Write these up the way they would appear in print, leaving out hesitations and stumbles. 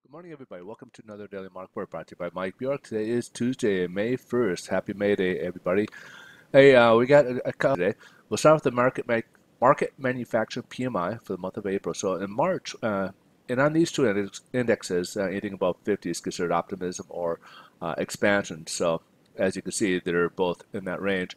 Good morning, everybody. Welcome to another Daily Market Report brought to you by Mike Bjork. Today is Tuesday, May 1st. Happy May Day, everybody. Hey, we got a couple today. We'll start with the market manufacturing PMI for the month of April. So in March, and on these two indexes, anything above 50 is considered optimism or expansion. So as you can see, they're both in that range.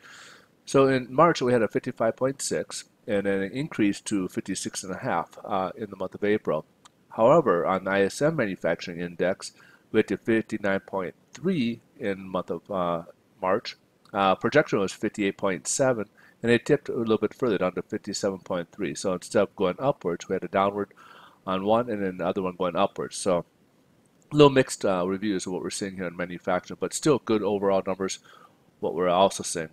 So in March, we had a 55.6 and then an increase to 56.5 in the month of April. However, on the ISM Manufacturing Index, we went to 59.3 in the month of March. Projection was 58.7, and it tipped a little bit further down to 57.3. So instead of going upwards, we had a downward on one and then the other one going upwards. So a little mixed reviews of what we're seeing here in manufacturing, but still good overall numbers, what we're also seeing.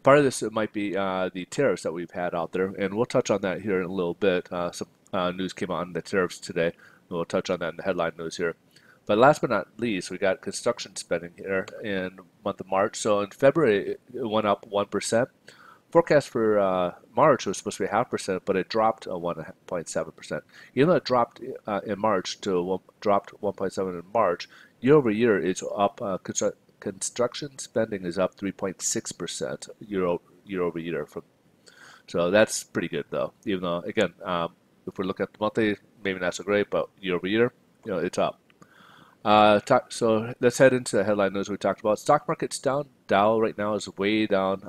Part of this might be the tariffs that we've had out there, and we'll touch on that here in a little bit. Some news came out on the tariffs today, and we'll touch on that in the headline news here. But last but not least, we got construction spending here in the month of March. So in February, it went up 1%. Forecast for March was supposed to be 0.5%, but it dropped 1.7%. Even though it dropped in March to dropped 1.7 in March, year over year, it's up. Construction spending is up 3.6% year over year. So that's pretty good, though. Even though, again, if we look at the monthly, maybe not so great, but year over year, it's up. So let's head into the headline news we talked about. Stock market's down. Dow right now is way down,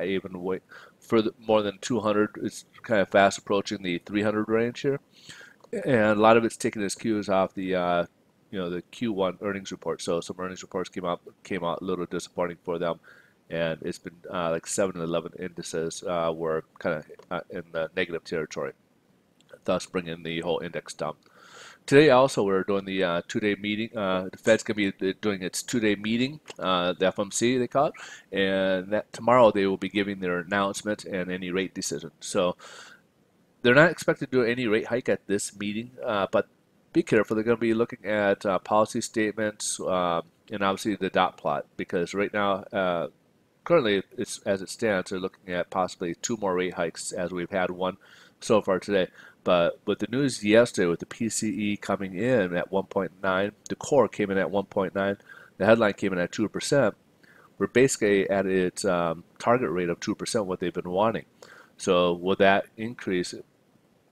even way further more than 200. It's kind of fast approaching the 300 range here, and a lot of it's taking its cues off the the Q1 earnings report. So some earnings reports came out a little disappointing for them, and it's been like 7 and 11 indices were kind of in the negative territory, thus bringing the whole index down. Today also we're doing the two-day meeting. The Fed's going to be doing its two-day meeting, the FOMC they call it, and that tomorrow they will be giving their announcement and any rate decision. So they're not expected to do any rate hike at this meeting, but be careful. They're going to be looking at policy statements and obviously the dot plot, because right now, currently, as it stands, they're looking at possibly 2 more rate hikes, as we've had one so far today. But with the news yesterday, with the PCE coming in at 1.9, the core came in at 1.9, the headline came in at 2%. We're basically at its target rate of 2%, what they've been wanting. So will that increase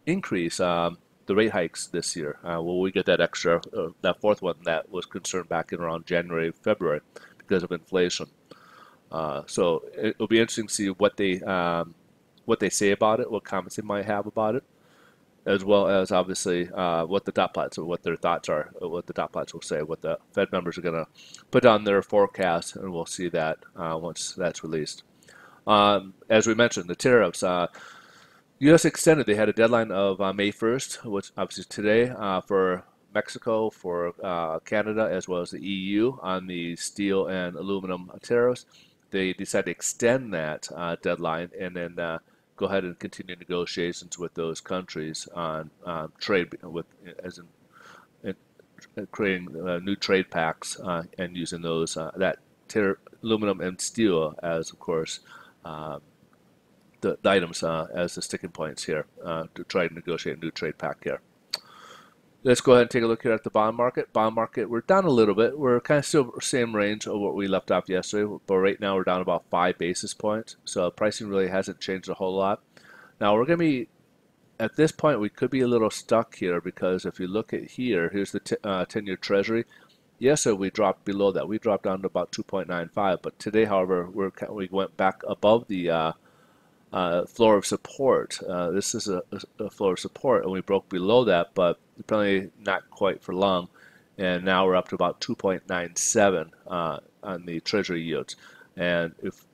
the rate hikes this year? Will we get that extra, that fourth one that was concerned back in around January, February because of inflation? So it'll be interesting to see what they say about it, what comments they might have about it, as well as obviously what the dot plots or what their thoughts are, what the dot plots will say, what the Fed members are going to put on their forecast, and we'll see that once that's released. As we mentioned, the tariffs. U.S. extended. They had a deadline of May 1st, which obviously today, for Mexico, for Canada, as well as the EU on the steel and aluminum tariffs. They decided to extend that deadline and then go ahead and continue negotiations with those countries on trade, in creating new trade pacts and using those that aluminum and steel as, of course, the items as the sticking points here to try to negotiate a new trade pact here. Let's go ahead and take a look here at the bond market. Bond market, we're down a little bit. We're kind of still same range of what we left off yesterday, but right now we're down about 5 basis points. So pricing really hasn't changed a whole lot. Now we're going to be, at this point, we could be a little stuck here, because if you look at here, here's the 10-year Treasury. Yesterday we dropped below that. We dropped down to about 2.95, but today, however, we went back above the floor of support. This is a floor of support, and we broke below that, but apparently not quite for long. And now we're up to about 2.97 on the Treasury yields. And if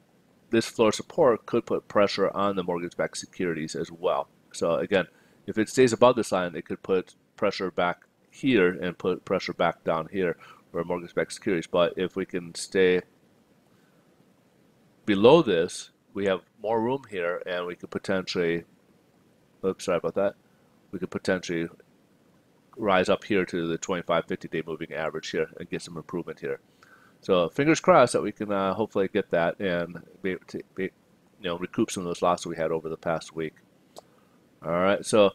this floor of support could put pressure on the mortgage-backed securities as well. So again, if it stays above this line, it could put pressure back here and put pressure back down here for mortgage-backed securities. But if we can stay below this, we have more room here, and we could potentially, oops, sorry about that, we could potentially rise up here to the 25-50-day moving average here and get some improvement here. So fingers crossed that we can hopefully get that and be able to recoup some of those losses we had over the past week. All right, so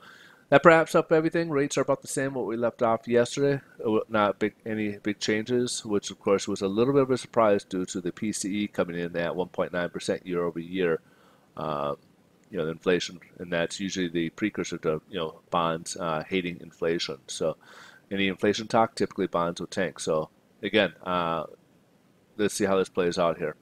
That wraps up everything. Rates are about the same what we left off yesterday. Not any big changes, which of course was a little bit of a surprise due to the PCE coming in at 1.9% year over year. Um, the inflation, and that's usually the precursor to bonds hating inflation. So any inflation talk, typically bonds will tank. So again, let's see how this plays out here.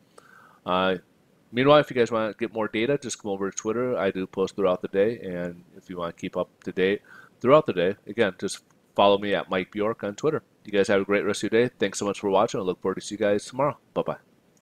Meanwhile, if you guys want to get more data, just come over to Twitter. I do post throughout the day, and if you want to keep up to date throughout the day, again, just follow me at Mike Bjork on Twitter. You guys have a great rest of your day. Thanks so much for watching. I look forward to see you guys tomorrow. Bye-bye.